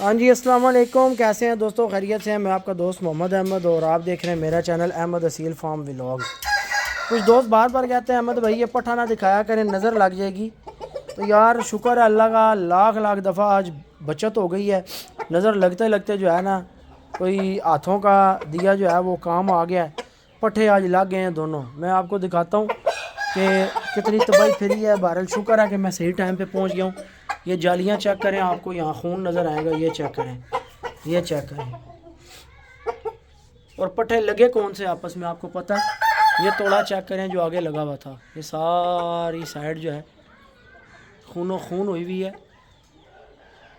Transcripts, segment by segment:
ہاں جی، السلام علیکم، کیسے ہیں دوستوں؟ خیریت سے ہیں؟ میں آپ کا دوست محمد احمد اور آپ دیکھ رہے ہیں میرا چینل احمد اصیل فارم ولاگ۔ کچھ دوست بار بار کہتے ہیں احمد بھائی یہ پٹھا نہ دکھایا کریں، نظر لگ جائے گی۔ تو یار شکر ہے اللہ کا، لاکھ لاکھ دفعہ آج بچت ہو گئی ہے۔ نظر لگتے لگتے جو ہے نا کوئی ہاتھوں کا دیا جو ہے وہ کام آ گیا ہے۔ پٹھے آج لگ گئے ہیں دونوں۔ میں آپ کو دکھاتا ہوں کہ کتنی تباہی پھری ہے۔ بہرحال شکر ہے کہ میں صحیح ٹائم پہ پہنچ گیا ہوں۔ یہ جالیاں چیک کریں، آپ کو یہاں خون نظر آئے گا، یہ چیک کریں، یہ چیک کریں۔ اور پٹھے لگے کون سے آپس میں آپ کو پتہ ہے؟ یہ توڑا چیک کریں جو آگے لگا ہوا تھا، یہ ساری سائڈ جو ہے خون و خون ہوئی ہوئی ہے۔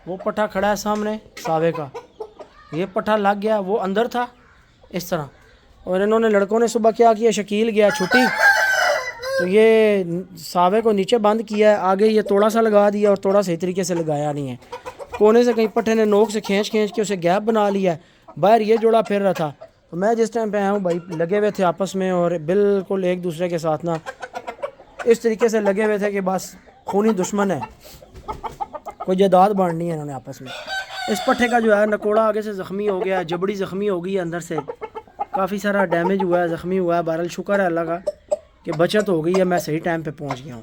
وہ پٹھا کھڑا ہے سامنے ساوے کا، یہ پٹھا لگ گیا، وہ اندر تھا اس طرح۔ اور انہوں نے لڑکوں نے صبح کیا کیا، شکیل گیا چھٹی تو یہ ساوے کو نیچے بند کیا ہے، آگے یہ توڑا سا لگا دیا اور توڑا صحیح طریقے سے لگایا نہیں ہے۔ کونے سے کہیں پٹھے نے نوک سے کھینچ کے اسے گیپ بنا لیا ہے، باہر یہ جوڑا پھر رہا تھا۔ تو میں جس ٹائم پہ آیا ہوں بھائی لگے ہوئے تھے آپس میں، اور بالکل ایک دوسرے کے ساتھ نا اس طریقے سے لگے ہوئے تھے کہ بس خونی دشمن ہے، کوئی جائیداد بانٹنی ہے انہوں نے آپس میں۔ اس پٹھے کا جو ہے نکوڑا آگے سے زخمی ہو گیا ہے، جبڑی زخمی ہو گئی ہے، اندر سے کافی سارا ڈیمیج ہوا ہے، زخمی ہوا ہے۔ بہرحال شکر ہے اللہ کا کہ بچت ہو گئی ہے، میں صحیح ٹائم پہ پہنچ گیا ہوں۔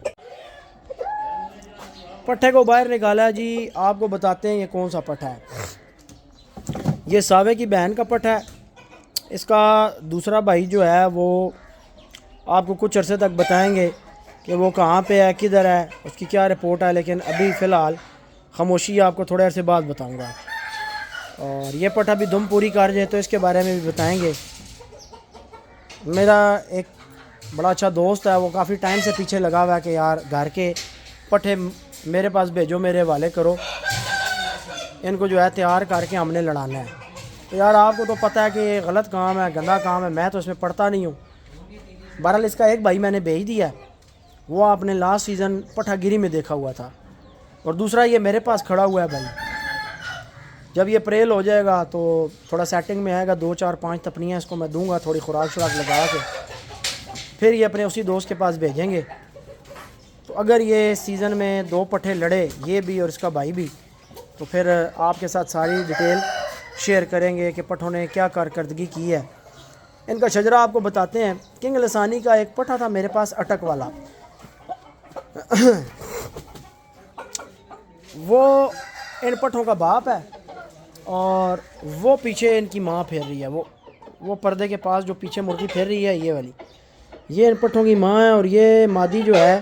پٹھے کو باہر نکالا ہے جی، آپ کو بتاتے ہیں یہ کون سا پٹھا ہے۔ یہ ساوے کی بہن کا پٹھا ہے۔ اس کا دوسرا بھائی جو ہے وہ آپ کو کچھ عرصے تک بتائیں گے کہ وہ کہاں پہ ہے، کدھر ہے، اس کی کیا رپورٹ ہے، لیکن ابھی فی الحال خاموشی، آپ کو تھوڑے عرصے بعد بتاؤں گا۔ اور یہ پٹھا بھی دم پوری کر جائے تو اس کے بارے میں بھی بتائیں گے۔ میرا ایک بڑا اچھا دوست ہے، وہ کافی ٹائم سے پیچھے لگا ہوا ہے کہ یار گھر کے پٹھے میرے پاس بھیجو، میرے حوالے کرو، ان کو جو ہے تیار کر کے ہم نے لڑانا ہے۔ تو یار آپ کو تو پتہ ہے کہ یہ غلط کام ہے، گندا کام ہے، میں تو اس میں پڑھتا نہیں ہوں۔ بہرحال اس کا ایک بھائی میں نے بھیج دیا ہے، وہ آپ نے لاسٹ سیزن پٹھا گیری میں دیکھا ہوا تھا، اور دوسرا یہ میرے پاس کھڑا ہوا ہے بھائی۔ جب یہ پریل ہو جائے گا تو تھوڑا سیٹنگ میں آئے گا، 2 4 5 تپنیاں اس کو میں دوں گا، تھوڑی خوراک شراک لگا کے پھر یہ اپنے اسی دوست کے پاس بھیجیں گے۔ تو اگر یہ سیزن میں 2 پٹھے لڑے، یہ بھی اور اس کا بھائی بھی، تو پھر آپ کے ساتھ ساری ڈیٹیل شیئر کریں گے کہ پٹھوں نے کیا کارکردگی کی ہے۔ ان کا شجرہ آپ کو بتاتے ہیں۔ کنگ لسانی کا ایک پٹھا تھا میرے پاس اٹک والا، وہ ان پٹھوں کا باپ ہے، اور وہ پیچھے ان کی ماں پھیر رہی ہے، وہ پردے کے پاس جو پیچھے مرغی پھیر رہی ہے یہ والی، یہ ان پٹھوں کی ماں ہے۔ اور یہ مادی جو ہے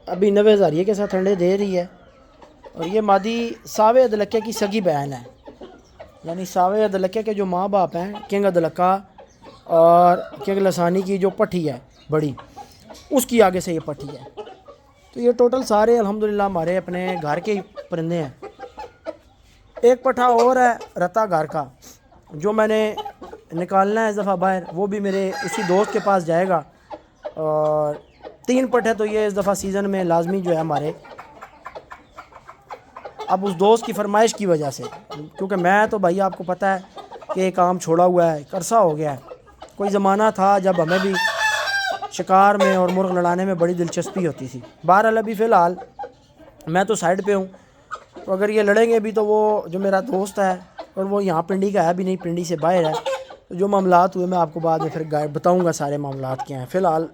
ابھی 90 ہزاریے کے ساتھ انڈے دے رہی ہے، اور یہ مادی ساوے عدلکے کی سگی بہن ہے، یعنی ساوے عدلکے کے جو ماں باپ ہیں، کنگ عدلکا اور کنگ لسانی کی جو پٹھی ہے بڑی، اس کی آگے سے یہ پٹھی ہے۔ تو یہ ٹوٹل سارے الحمدللہ ہمارے اپنے گھر کے پرندے ہیں۔ ایک پٹھا اور ہے رتا گھر کا، جو میں نے نکالنا ہے اس دفعہ باہر، وہ بھی میرے اسی دوست کے پاس جائے گا۔ اور 3 پٹھے تو یہ اس دفعہ سیزن میں لازمی جو ہے ہمارے، اب اس دوست کی فرمائش کی وجہ سے، کیونکہ میں تو بھائی آپ کو پتہ ہے کہ یہ کام چھوڑا ہوا ہے، عرصہ ہو گیا ہے۔ کوئی زمانہ تھا جب ہمیں بھی شکار میں اور مرغ لڑانے میں بڑی دلچسپی ہوتی تھی۔ بہرحال ابھی فی الحال میں تو سائڈ پہ ہوں، تو اگر یہ لڑیں گے بھی تو وہ جو میرا دوست ہے، اور وہ یہاں پنڈی کا ہے بھی نہیں، پنڈی سے باہر ہے، تو جو معاملات ہوئے میں آپ کو بعد میں پھر بتاؤں گا سارے معاملات کیا ہیں۔ فی الحال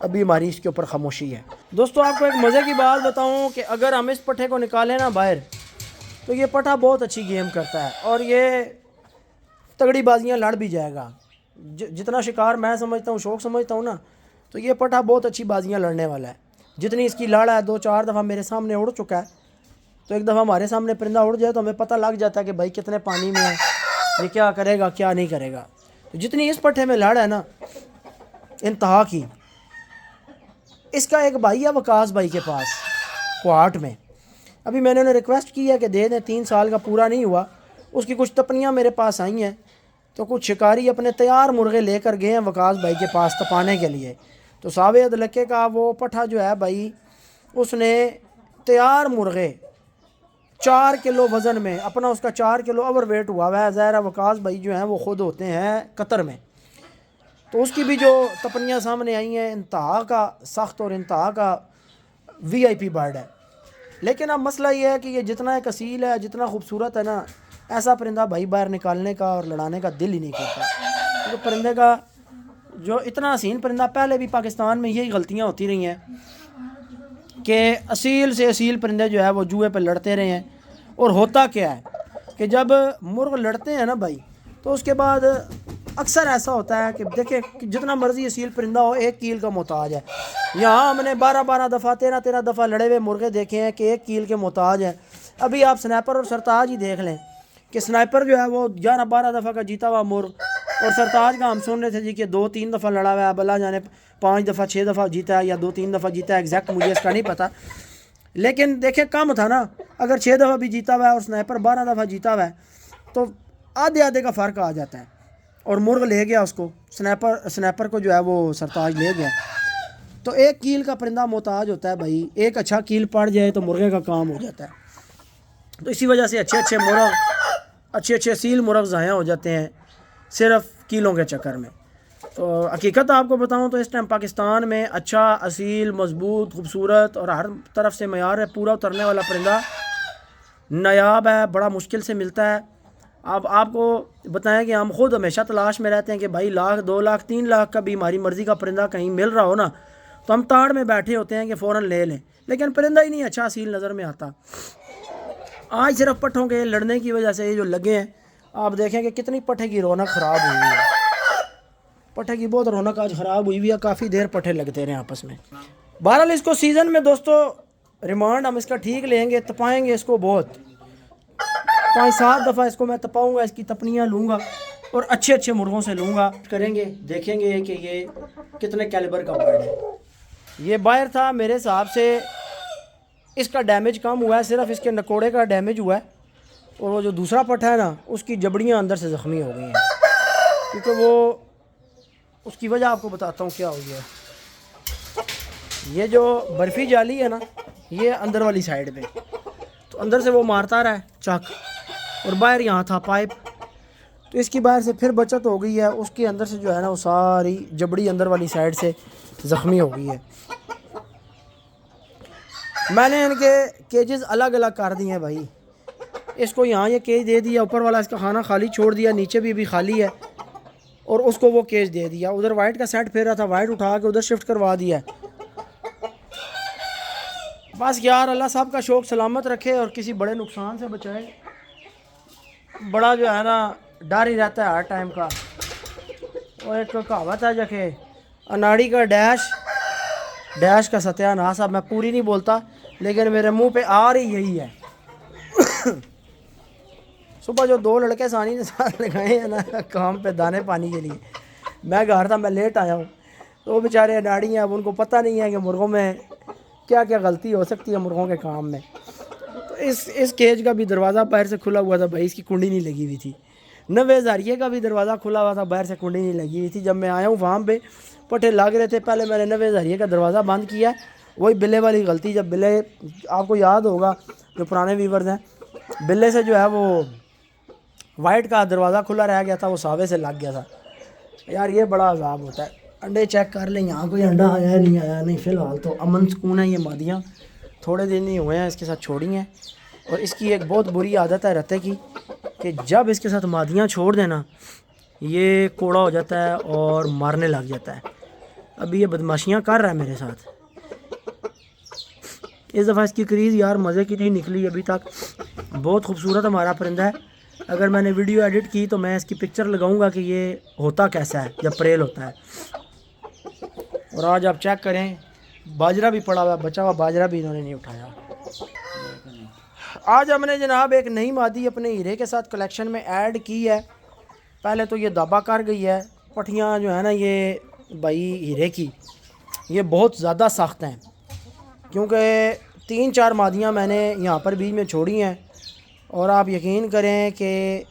ابھی ہماری اس کے اوپر خاموشی ہے۔ دوستو آپ کو ایک مزے کی بات بتاؤں کہ اگر ہم اس پٹھے کو نکالیں نا باہر، تو یہ پٹھا بہت اچھی گیم کرتا ہے، اور یہ تگڑی بازیاں لڑ بھی جائے گا۔ جتنا شکار میں سمجھتا ہوں، شوق سمجھتا ہوں نا، تو یہ پٹھا بہت اچھی بازیاں لڑنے والا ہے۔ جتنی اس کی لڑ ہے، 2 4 دفعہ میرے سامنے اڑ چکا ہے، تو ایک دفعہ ہمارے سامنے پرندہ اڑ جائے تو ہمیں پتہ لگ جاتا ہے کہ بھائی کتنے پانی میں ہے، یہ کیا کرے گا کیا نہیں کرے گا۔ تو جتنی اس پٹھے میں لڑ ہے نا انتہا کی۔ اس کا ایک بھائی ہے وکاس بھائی کے پاس کوہاٹ میں، ابھی میں نے انہیں ریکویسٹ کی ہے کہ دے دیں، 3 سال کا پورا نہیں ہوا، اس کی کچھ تپنیاں میرے پاس آئی ہیں، تو کچھ شکاری اپنے تیار مرغے لے کر گئے ہیں وکاس بھائی کے پاس تپانے کے لیے۔ تو ساوے عدلکے کا وہ پٹھا جو ہے بھائی، اس نے تیار مرغے 4 کلو وزن میں اپنا، اس کا 4 کلو اوور ویٹ ہوا ہے۔ ظاہر ہے وکاس بھائی جو ہیں وہ خود ہوتے ہیں قطر میں، تو اس کی بھی جو تپنیاں سامنے آئی ہیں، انتہا کا سخت اور انتہا کا VIP برڈ ہے۔ لیکن اب مسئلہ یہ ہے کہ یہ جتنا ایک اصیل ہے، جتنا خوبصورت ہے نا، ایسا پرندہ بھائی باہر نکالنے کا اور لڑانے کا دل ہی نہیں کرتا. کیونکہ پرندے کا جو اتنا حسین پرندہ، پہلے بھی پاکستان میں یہی غلطیاں ہوتی رہی ہیں کہ اصیل سے اصیل پرندے جو ہے وہ جوئے پہ لڑتے رہے ہیں. اور ہوتا کیا ہے کہ جب مرغ لڑتے ہیں نا بھائی، تو اس کے بعد اکثر ایسا ہوتا ہے کہ دیکھیں کہ جتنا مرضی اصیل پرندہ ہو، ایک کیل کا محتاج ہے. یہاں ہم نے 12 دفعہ 13 دفعہ لڑے ہوئے مرغے دیکھے ہیں کہ ایک کیل کے محتاج ہیں. ابھی آپ سنیپر اور سرتاج ہی دیکھ لیں کہ سنیپر جو ہے وہ 11-12 دفعہ کا جیتا ہوا مرغ، اور سرتاج کا ہم سن رہے تھے جی کہ 2-3 دفعہ لڑا ہوا ہے. اب اللہ جانے 5 دفعہ 6 دفعہ جیتا ہے یا 2-3 دفعہ جیتا ہے، ایگزیکٹ مجھے اس کا نہیں پتہ. لیکن دیکھیں کم تھا نا، اگر 6 دفعہ بھی جیتا ہوا ہے اور سنیپر 12 دفعہ جیتا ہوا ہے تو آدھے کا فرق آ جاتا ہے. اور مرغ لے گیا اس کو، سنیپر کو جو ہے وہ سرتاج لے گیا. تو ایک کیل کا پرندہ محتاج ہوتا ہے بھائی، ایک اچھا کیل پڑ جائے تو مرغے کا کام ہو جاتا ہے. تو اسی وجہ سے اچھے اصیل مرغ ضائع ہو جاتے ہیں صرف کیلوں کے چکر میں. تو حقیقت آپ کو بتاؤں تو اس ٹائم پاکستان میں اچھا اصیل مضبوط خوبصورت اور ہر طرف سے معیار ہے پورا اترنے والا پرندہ نایاب ہے، بڑا مشکل سے ملتا ہے. اب آپ کو بتائیں کہ ہم خود ہمیشہ تلاش میں رہتے ہیں کہ بھائی 1 لاکھ 2 لاکھ 3 لاکھ کا بھی ہماری مرضی کا پرندہ کہیں مل رہا ہو نا، تو ہم تاڑ میں بیٹھے ہوتے ہیں کہ فوراً لے لیں، لیکن پرندہ ہی نہیں اچھا اصیل نظر میں آتا. آج صرف پٹھوں کے لڑنے کی وجہ سے یہ جو لگے ہیں، آپ دیکھیں کہ کتنی پٹھے کی رونق خراب ہوئی ہے. پٹھے کی بہت رونق آج خراب ہوئی ہے، کافی دیر پٹھے لگتے رہے آپس میں. بہرحال اس کو سیزن میں دوستو ریمانڈ ہم اس کا ٹھیک لیں گے، تپائیں گے اس کو بہت، 5-7 دفعہ اس کو میں تپاؤں گا، اس کی تپنیاں لوں گا اور اچھے مرغوں سے لوں گا. کریں گے، دیکھیں گے کہ یہ کتنے کیلیبر کا برڈ ہے. یہ باہر تھا، میرے حساب سے اس کا ڈیمیج کم ہوا ہے، صرف اس کے نکوڑے کا ڈیمیج ہوا ہے. اور وہ جو دوسرا پٹھا ہے نا، اس کی جبڑیاں اندر سے زخمی ہو گئی ہیں، کیونکہ وہ اس کی وجہ آپ کو بتاتا ہوں کیا ہو گیا. یہ جو برفی جالی ہے نا، یہ اندر والی سائڈ پہ، تو اندر سے وہ مارتا رہا ہے چک، اور باہر یہاں تھا پائپ، تو اس کی باہر سے پھر بچت ہو گئی ہے. اس کے اندر سے جو ہے نا وہ ساری جبڑی اندر والی سائڈ سے زخمی ہو گئی ہے. میں نے ان کے کیجز الگ کر دیے ہیں بھائی. اس کو یہاں یہ کیج دے دیا، اوپر والا اس کا خانہ خالی چھوڑ دیا، نیچے بھی ابھی خالی ہے، اور اس کو وہ کیج دے دیا. ادھر وائٹ کا سیٹ پھیر رہا تھا، وائٹ اٹھا کے ادھر شفٹ کروا دیا ہے. بس یار اللہ صاحب کا شوق سلامت رکھے اور کسی بڑے نقصان سے بچائے. بڑا جو ہے نا ڈر ہی رہتا ہے ہر ٹائم کا. اور ایک کہاوت ہے کہ اناڑی کا ڈیش کا ستیہ ناس. اب میں پوری نہیں بولتا لیکن میرے منہ پہ آ رہی یہی ہے. صبح جو 2 لڑکے ثانی نے ساتھ لگائے ہیں نا کام پہ دانے پانی کے لیے، میں گھر تھا، میں لیٹ آیا ہوں، تو وہ بیچارے اناڑی ہیں. اب ان کو پتہ نہیں ہے کہ مرغوں میں کیا غلطی ہو سکتی ہے مرغوں کے کام میں. تو اس کیج کا بھی دروازہ باہر سے کھلا ہوا تھا بھائی، اس کی کنڈی نہیں لگی ہوئی تھی. 90 ہزاریے کا بھی دروازہ کھلا ہوا تھا، باہر سے کنڈی نہیں لگی ہوئی تھی. جب میں آیا ہوں وہاں پہ پٹھے لگ رہے تھے، پہلے میں نے 90 ہزاریے کا دروازہ بند کیا. وہی بلے والی غلطی، جب بلے، آپ کو یاد ہوگا جو پرانے ویورز ہیں، بلے سے جو ہے وہ وائٹ کا دروازہ کھلا رہ گیا تھا، وہ ساوے سے لگ گیا تھا. یار یہ بڑا عذاب ہوتا ہے. انڈے چیک کر لیں، یہاں کوئی انڈا آیا نہیں آیا نہیں. فی الحال تو امن سکون ہے. یہ مادیاں تھوڑے دن نہیں ہوئے ہیں اس کے ساتھ چھوڑی ہیں، اور اس کی ایک بہت بری عادت ہے رتے کی کہ جب اس کے ساتھ مادیاں چھوڑ دینا یہ کوڑا ہو جاتا ہے اور مارنے لگ جاتا ہے. ابھی یہ بدماشیاں کر رہا ہے میرے ساتھ. اس دفعہ اس کی کریز یار مزے کی نہیں نکلی ابھی تک. بہت خوبصورت ہمارا پرندہ ہے. اگر میں نے ویڈیو ایڈٹ کی تو میں اس کی پکچر لگاؤں گا کہ یہ ہوتا کیسا ہے جب پریل ہوتا ہے. اور آج آپ چیک کریں باجرہ بھی پڑا ہوا، بچا ہوا باجرہ بھی انہوں نے نہیں اٹھایا. آج ہم نے جناب ایک نئی مادی اپنے ہیرے کے ساتھ کلیکشن میں ایڈ کی ہے. پہلے تو یہ دابا کر گئی ہے. پٹھیاں جو ہے نا یہ بھائی ہیرے کی یہ بہت زیادہ سخت ہیں، کیونکہ 3-4 مادیاں میں نے یہاں پر بیچ میں چھوڑی ہیں. اور آپ یقین کریں کہ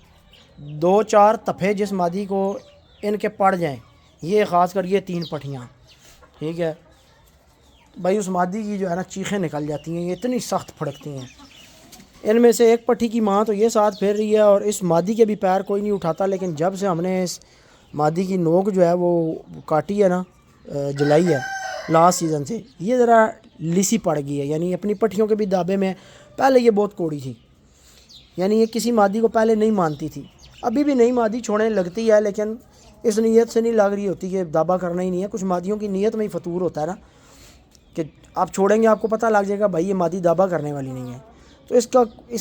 2-4 تفے جس مادی کو ان کے پڑ جائیں، یہ خاص کر یہ 3 پٹھیاں، ٹھیک ہے بھائی، اس مادی کی جو ہے نا چیخیں نکل جاتی ہیں. یہ اتنی سخت پھڑکتی ہیں. ان میں سے ایک پٹھی کی ماں تو یہ ساتھ پھیر رہی ہے اور اس مادی کے بھی پیر کوئی نہیں اٹھاتا. لیکن جب سے ہم نے اس مادی کی نوک جو ہے وہ کاٹی ہے نا، جلائی ہے، لاسٹ سیزن سے یہ ذرا لسی پڑ گئی ہے، یعنی اپنی پٹھیوں کے بھی دابے میں پہلے یہ بہت کوڑی تھی، یعنی یہ کسی مادی کو پہلے نہیں مانتی تھی، ابھی بھی نئی مادی چھوڑنے لگتی ہے لیکن اس نیت سے نہیں لگ رہی ہوتی کہ دابا کرنا ہی نہیں ہے۔ کچھ مادیوں کی نیت میں ہی فطور ہوتا ہے نا کہ آپ چھوڑیں گے آپ کو پتہ لگ جائے گا بھائی یہ مادی دابا کرنے والی نہیں ہے، تو اس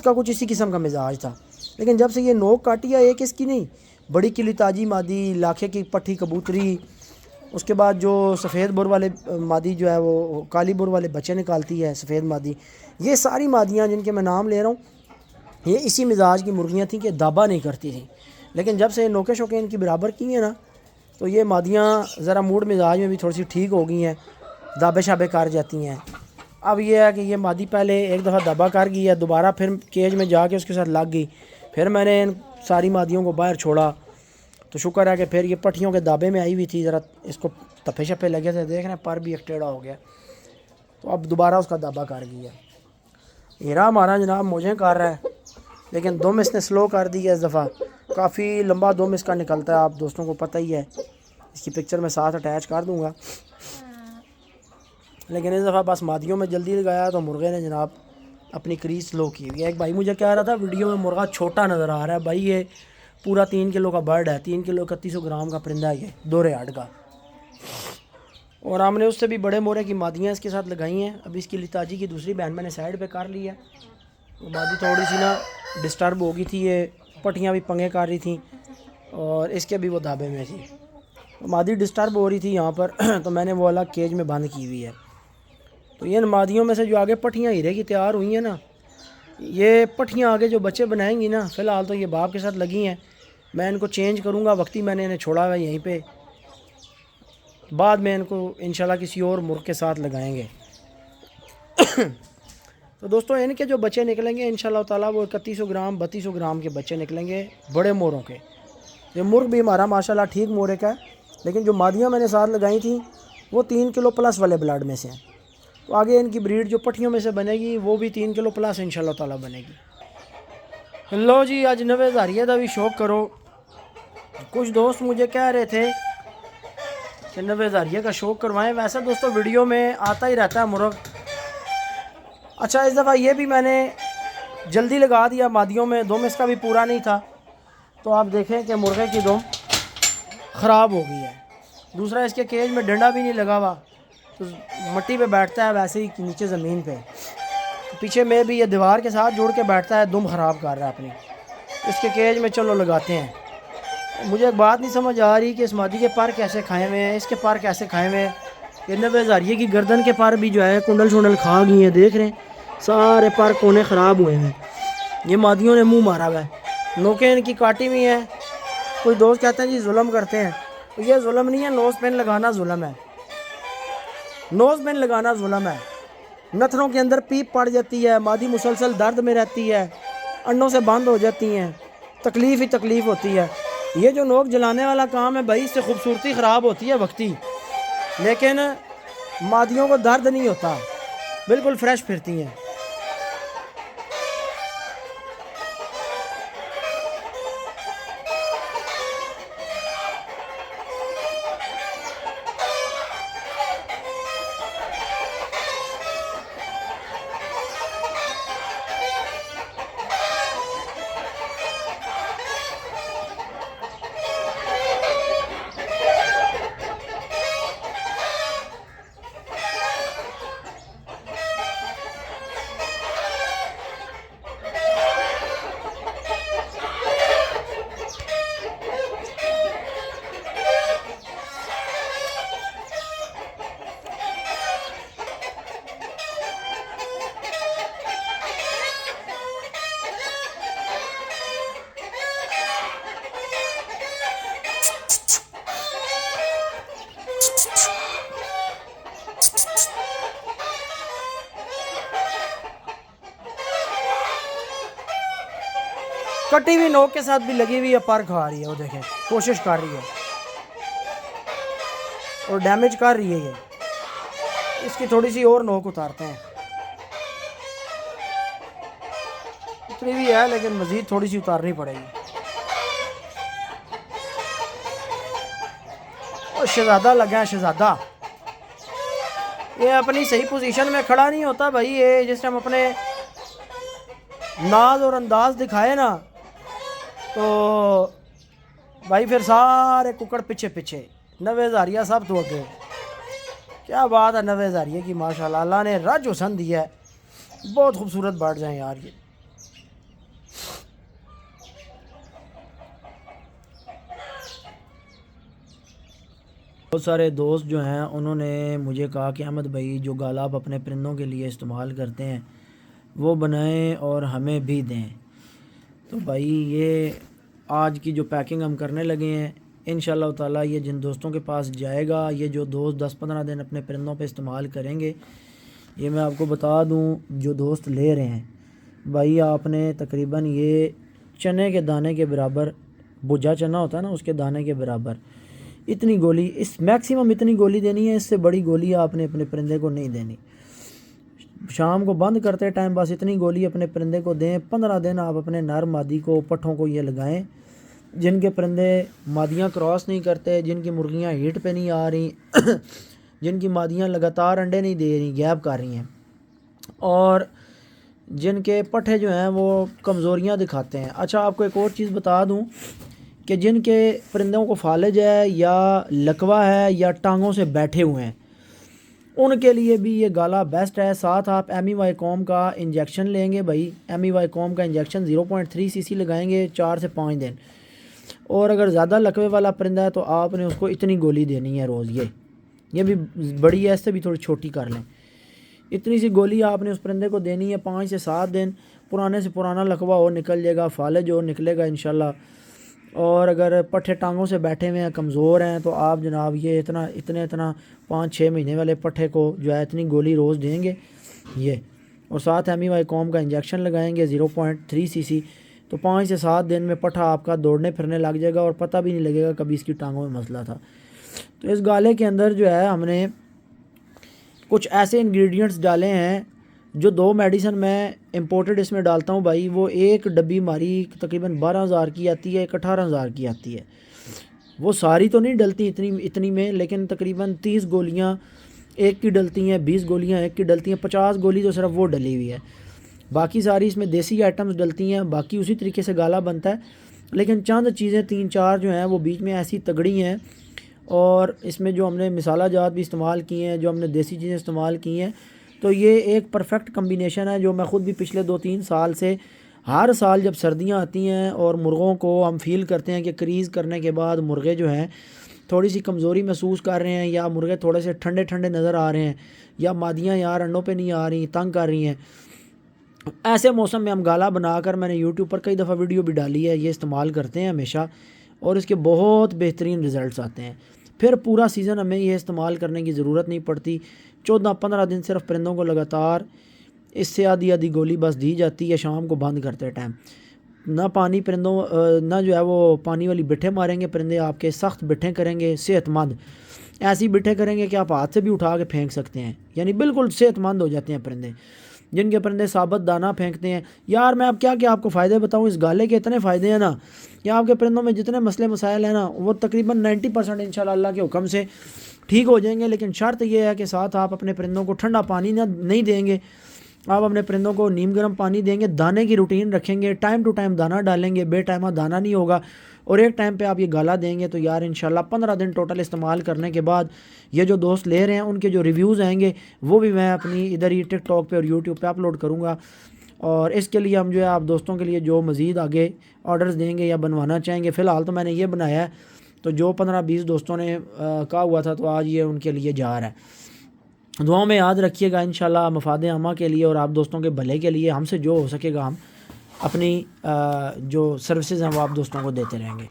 کا کچھ اسی قسم کا مزاج تھا۔ لیکن جب سے یہ نوک کاٹی ہے ایک اس کی نہیں، بڑی کلی تاجی مادی، لاکھے کی پٹھی کبوتری، اس کے بعد جو سفید بر والے مادی جو ہے وہ کالی بر والے بچے نکالتی ہے سفید مادی، یہ ساری مادیاں جن کے میں نام لے رہا ہوں یہ اسی مزاج کی مرغیاں تھیں کہ دابا نہیں کرتی تھیں۔ لیکن جب سے نوکے شوکے ان کی برابر کی ہیں نا تو یہ مادیاں ذرا موڈ مزاج میں بھی تھوڑی سی ٹھیک ہو گئی ہیں، دابے شابے کر جاتی ہیں۔ اب یہ ہے کہ یہ مادی پہلے ایک دفعہ دابا کر گئی ہے، دوبارہ پھر کیج میں جا کے اس کے ساتھ لگ گئی، پھر میں نے ان ساری مادیوں کو باہر چھوڑا تو شکر ہے کہ پھر یہ پٹھیوں کے دابے میں آئی ہوئی تھی، ذرا اس کو تپے شپے لگے تھے، دیکھ رہے ہیں پر بھی ایک ٹیڑھا ہو گیا، تو اب دوبارہ اس کا دابا کر گئی ہے۔ ہیرا ہمارا جناب موجیں کر رہا ہے لیکن دم اس نے سلو کر دی ہے اس دفعہ، کافی لمبا دم اس کا نکلتا ہے، آپ دوستوں کو پتہ ہی ہے، اس کی پکچر میں ساتھ اٹیچ کر دوں گا۔ لیکن اس دفعہ بس مادیوں میں جلدی لگایا تو مرغے نے جناب اپنی کریز سلو کی ہوئی ہے۔ ایک بھائی مجھے کہہ رہا تھا ویڈیو میں مرغا چھوٹا نظر آ رہا ہے، بھائی یہ پورا 3 کلو کا برڈ ہے، 3 کلو 3100 گرام کا پرندہ ہے، یہ دورے ہڈ کا، اور ہم نے اس سے بھی بڑے مورے کی مادیاں اس کے ساتھ لگائی ہیں۔ ابھی اس کی لتاجی کی دوسری بہن میں نے سائڈ پہ کر لی ہے، مادی تھوڑی سی نا ڈسٹرب ہو گئی تھی، یہ پٹیاں بھی پنگے کر رہی تھیں اور اس کے بھی وہ دھابے میں تھی، مادی ڈسٹرب ہو رہی تھی یہاں پر تو میں نے وہ الگ کیج میں بند کی ہوئی ہے۔ تو یہ مادیوں میں سے جو آگے پٹھیاں ہیرے کی تیار ہوئی ہیں نا، یہ پٹھیاں آگے جو بچے بنائیں گی نا، فی الحال تو یہ باپ کے ساتھ لگی ہیں، میں ان کو چینج کروں گا، وقتی میں نے انہیں چھوڑا ہوا یہیں پہ، بعد میں ان کو انشاءاللہ کسی اور مرغ کے ساتھ لگائیں گے۔ تو دوستوں ان کے جو بچے نکلیں گے انشاءاللہ تعالیٰ وہ 3100 گرام 3200 گرام کے بچے نکلیں گے بڑے موروں کے۔ یہ مرغ بھی ہمارا ماشاءاللہ ٹھیک مورے کا ہے، لیکن جو مادیاں میں نے ساتھ لگائی تھیں وہ 3 کلو پلس والے بلڈ میں سے ہیں، تو آگے ان کی بریڈ جو پٹھیوں میں سے بنے گی وہ بھی 3 کلو پلس انشاءاللہ تعالیٰ بنے گی۔ لو جی اج نوے ہزاریے کا بھی شوق کرو، کچھ دوست مجھے کہہ رہے تھے کہ نوے ہزاریے کا شوق کروائیں، ویسے دوستوں ویڈیو میں آتا ہی رہتا ہے مرغ۔ اچھا اس دفعہ یہ بھی میں نے جلدی لگا دیا مادیوں میں، دم اس کا بھی پورا نہیں تھا، تو آپ دیکھیں کہ مرغے کی دم خراب ہو گئی ہے۔ دوسرا اس کے کیج میں ڈنڈا بھی نہیں لگا ہوا، تو مٹی پہ بیٹھتا ہے ویسے ہی نیچے زمین پہ، پیچھے میں بھی یہ دیوار کے ساتھ جوڑ کے بیٹھتا ہے، دم خراب کر رہا ہے اپنی۔ اس کے کیج میں چلو لگاتے ہیں۔ مجھے ایک بات نہیں سمجھ آ رہی کہ اس مادی کے پر کیسے کھائے ہوئے ہیں، اس کے پر کیسے کھائے ہوئے ہیں۔ یہ نوے ہزاریے کی گردن کے پر بھی جو ہے کنڈل شنڈل کھا گئی ہیں، دیکھ رہے ہیں سارے پر کونے خراب ہوئے ہیں، یہ مادیوں نے منہ مارا ہوا ہے، نوکیں ان کی کاٹی ہوئی ہیں۔ کوئی دوست کہتے ہیں جی ظلم کرتے ہیں، تو یہ ظلم نہیں ہے، نوز پین لگانا ظلم ہے، نوز پین لگانا ظلم ہے۔ نتھنوں کے اندر پیپ پڑ جاتی ہے، مادی مسلسل درد میں رہتی ہے، انڈوں سے بند ہو جاتی ہیں، تکلیف ہی تکلیف ہوتی ہے۔ یہ جو نوک جلانے والا کام ہے بھائی، اس سے خوبصورتی خراب ہوتی ہے وقتی، لیکن مادیوں کو درد نہیں ہوتا، بالکل فریش پھرتی ہیں۔ کٹی ہوئی نوک کے ساتھ بھی لگی ہوئی ہے، پر کھا رہی ہے، وہ دیکھیں کوشش کر رہی ہے اور ڈیمیج کر رہی ہے۔ یہ اس کی تھوڑی سی اور نوک اتارتے ہیں، اتنی بھی ہے لیکن مزید تھوڑی سی اتارنی پڑے گی۔ اور شہزادہ لگا ہے، شہزادہ یہ اپنی صحیح پوزیشن میں کھڑا نہیں ہوتا بھائی. یہ جس ٹائم اپنے ناز اور انداز دکھائے نا تو بھائی پھر سارے ککڑ پیچھے پیچھے. 90 ہزاریہ سب تو اگے. کیا بات ہے 90 ہزاریہ کی ماشاءاللہ. اللہ نے رج حسن دیا ہے. بہت خوبصورت بڑھ جائیں یار. یہ بہت سارے دوست جو ہیں انہوں نے مجھے کہا کہ احمد بھائی جو گالا آپ اپنے پرندوں کے لیے استعمال کرتے ہیں وہ بنائیں اور ہمیں بھی دیں. تو بھائی یہ آج کی جو پیکنگ ہم کرنے لگے ہیں انشاءاللہ تعالیٰ یہ جن دوستوں کے پاس جائے گا, یہ جو دوست 10-15 دن اپنے پرندوں پہ استعمال کریں گے, یہ میں آپ کو بتا دوں جو دوست لے رہے ہیں بھائی آپ نے تقریباً یہ چنے کے دانے کے برابر, بھجا چنا ہوتا ہے نا اس کے دانے کے برابر اتنی گولی, اس میکسیمم اتنی گولی دینی ہے. اس سے بڑی گولی آپ نے اپنے پرندے کو نہیں دینی. شام کو بند کرتے ٹائم بس اتنی گولی اپنے پرندے کو دیں. 15 دن آپ اپنے نر مادی کو, پٹھوں کو یہ لگائیں جن کے پرندے مادیاں کراس نہیں کرتے, جن کی مرغیاں ہیٹ پہ نہیں آ رہی, جن کی مادیاں لگاتار انڈے نہیں دے رہی, گیپ کر رہی ہیں, اور جن کے پٹھے جو ہیں وہ کمزوریاں دکھاتے ہیں. اچھا آپ کو ایک اور چیز بتا دوں کہ جن کے پرندوں کو فالج ہے یا لکوہ ہے یا ٹانگوں سے بیٹھے ہوئے ہیں ان کے لیے بھی یہ گالا بیسٹ ہے. ساتھ آپ ایم ای وائی کوم کا انجیکشن لیں گے بھائی. ایم ای وائی کوم کا انجیکشن 0.3 cc لگائیں گے 4 سے 5 دن. اور اگر زیادہ لکوے والا پرندہ ہے تو آپ نے اس کو اتنی گولی دینی ہے روز. یہ بھی بڑی ہے, اس سے بھی تھوڑی چھوٹی کر لیں. اتنی سی گولی آپ نے اس پرندے کو دینی ہے 5 سے 7 دن. پرانے سے پرانا لکوہ ہو نکل جائے گا, فالج ہو نکلے گا انشاءاللہ. اور اگر پٹھے ٹانگوں سے بیٹھے ہوئے ہیں, کمزور ہیں, تو آپ جناب یہ اتنا 5-6 مہینے والے پٹھے کو جو ہے اتنی گولی روز دیں گے یہ, اور ساتھ ایم ای وائی کوم کا انجیکشن لگائیں گے 0.3 cc. تو 5 سے 7 دن میں پٹھا آپ کا دوڑنے پھرنے لگ جائے گا اور پتہ بھی نہیں لگے گا کبھی اس کی ٹانگوں میں مسئلہ تھا. تو اس گالے کے اندر جو ہے ہم نے کچھ ایسے انگریڈینٹس ڈالے ہیں جو 2 میڈیسن میں امپورٹڈ اس میں ڈالتا ہوں بھائی. وہ ایک ڈبی ہماری تقریباً 12,000 کی آتی ہے, ایک 18,000 کی آتی ہے. وہ ساری تو نہیں ڈلتی اتنی میں, لیکن تقریباً 30 گولیاں ایک کی ڈلتی ہیں, 20 گولیاں ایک کی ڈلتی ہیں, 50 گولی تو صرف وہ ڈلی ہوئی ہے. باقی ساری اس میں دیسی آئٹمز ڈلتی ہیں. باقی اسی طریقے سے گالا بنتا ہے, لیکن چند چیزیں 3-4 جو ہیں وہ بیچ میں ایسی تگڑی ہیں. اور اس میں جو ہم نے مسالہ جات بھی استعمال کیے ہیں, جو ہم نے دیسی چیزیں استعمال کی ہیں, تو یہ ایک پرفیکٹ کمبینیشن ہے جو میں خود بھی پچھلے 2-3 سال سے ہر سال جب سردیاں آتی ہیں اور مرغوں کو ہم فیل کرتے ہیں کہ کریز کرنے کے بعد مرغے جو ہیں تھوڑی سی کمزوری محسوس کر رہے ہیں, یا مرغے تھوڑے سے ٹھنڈے ٹھنڈے نظر آ رہے ہیں, یا مادیاں یار انڈوں پہ نہیں آ رہی, تنگ کر رہی ہیں, ایسے موسم میں ہم گالا بنا کر, میں نے یوٹیوب پر کئی دفعہ ویڈیو بھی ڈالی ہے, یہ استعمال کرتے ہیں ہمیشہ, اور اس کے بہت بہترین رزلٹس آتے ہیں. پھر پورا سیزن ہمیں یہ استعمال کرنے کی ضرورت نہیں پڑتی. 14-15 دن صرف پرندوں کو لگاتار اس سے آدھی گولی بس دی جاتی ہے شام کو بند کرتے ٹائم. نہ پانی پرندوں نہ جو ہے وہ پانی والی بٹھے ماریں گے پرندے آپ کے, سخت بٹھیں کریں گے صحت مند, ایسی بٹھیں کریں گے کہ آپ ہاتھ سے بھی اٹھا کے پھینک سکتے ہیں, یعنی بالکل صحت مند ہو جاتے ہیں پرندے. جن کے پرندے ثابت دانہ پھینکتے ہیں یار, میں اب کیا آپ کو فائدے بتاؤں. اس گالے کے اتنے فائدے ہیں نا, یا آپ کے پرندوں میں جتنے مسئلے مسائل ہیں نا وہ تقریباً 90% انشاءاللہ اللہ کے حکم سے ٹھیک ہو جائیں گے. لیکن شرط یہ ہے کہ ساتھ آپ اپنے پرندوں کو ٹھنڈا پانی نہیں دیں گے, آپ اپنے پرندوں کو نیم گرم پانی دیں گے, دانے کی روٹین رکھیں گے, ٹائم ٹو ٹائم دانہ ڈالیں گے, بے ٹائمہ دانہ نہیں ہوگا, اور ایک ٹائم پہ آپ یہ گالا دیں گے. تو یار انشاءاللہ 15 دن ٹوٹل استعمال کرنے کے بعد یہ جو دوست لے رہے ہیں ان کے جو ریویوز آئیں گے وہ بھی میں اپنی ادھر ہی ٹک ٹاک پہ اور یوٹیوب پہ اپلوڈ کروں گا. اور اس کے لیے ہم جو ہے آپ دوستوں کے لیے جو مزید آگے آرڈرز دیں گے یا بنوانا چاہیں گے, فی الحال تو میں نے یہ بنایا ہے, تو جو 15-20 دوستوں نے کہا ہوا تھا تو آج یہ ان کے لیے جا رہا ہے. دعاؤں میں یاد رکھیے گا انشاءاللہ مفاد عامہ کے لیے اور آپ دوستوں کے بھلے کے لیے. ہم سے جو ہو سکے گا ہم اپنی جو سروسز ہیں وہ آپ دوستوں کو دیتے رہیں گے.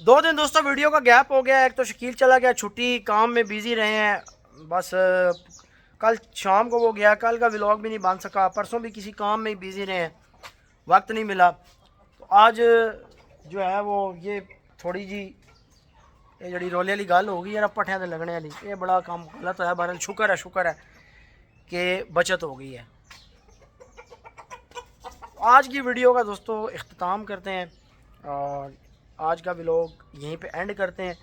2 دن دوستوں ویڈیو کا گیپ ہو گیا. ایک تو شکیل چلا گیا چھٹی, کام میں بیزی رہے ہیں, بس کل شام کو وہ گیا, کل کا ولاگ بھی نہیں بن سکا, پرسوں بھی کسی کام میں ہی بیزی رہے ہیں, وقت نہیں ملا. تو آج جو ہے وہ یہ تھوڑی جی یہ جڑی رولے والی گل ہو گئی ہے پٹھیاں تے لگنے والی, یہ بڑا کام غلط ہے. بہرحال شکر ہے کہ بچت ہو گئی ہے. آج کی ویڈیو کا دوستو اختتام کرتے ہیں اور آج کا ولاگ یہیں پہ اینڈ کرتے ہیں,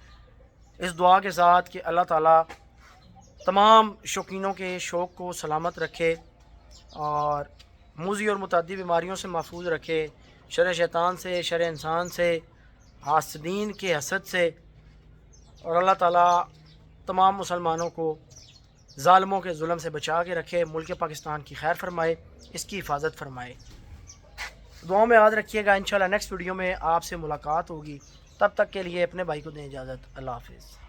اس دعا کے ساتھ کہ اللہ تعالیٰ تمام شوقینوں کے شوق کو سلامت رکھے اور موذی اور متعدی بیماریوں سے محفوظ رکھے، شر شیطان سے، شر انسان سے، حاسدین کے حسد سے، اور اللہ تعالیٰ تمام مسلمانوں کو ظالموں کے ظلم سے بچا کے رکھے، ملک پاکستان کی خیر فرمائے، اس کی حفاظت فرمائے۔ دعاؤں میں یاد رکھیے گا، انشاءاللہ نیکسٹ ویڈیو میں آپ سے ملاقات ہوگی، تب تک کے لیے اپنے بھائی کو دیں اجازت، اللہ حافظ۔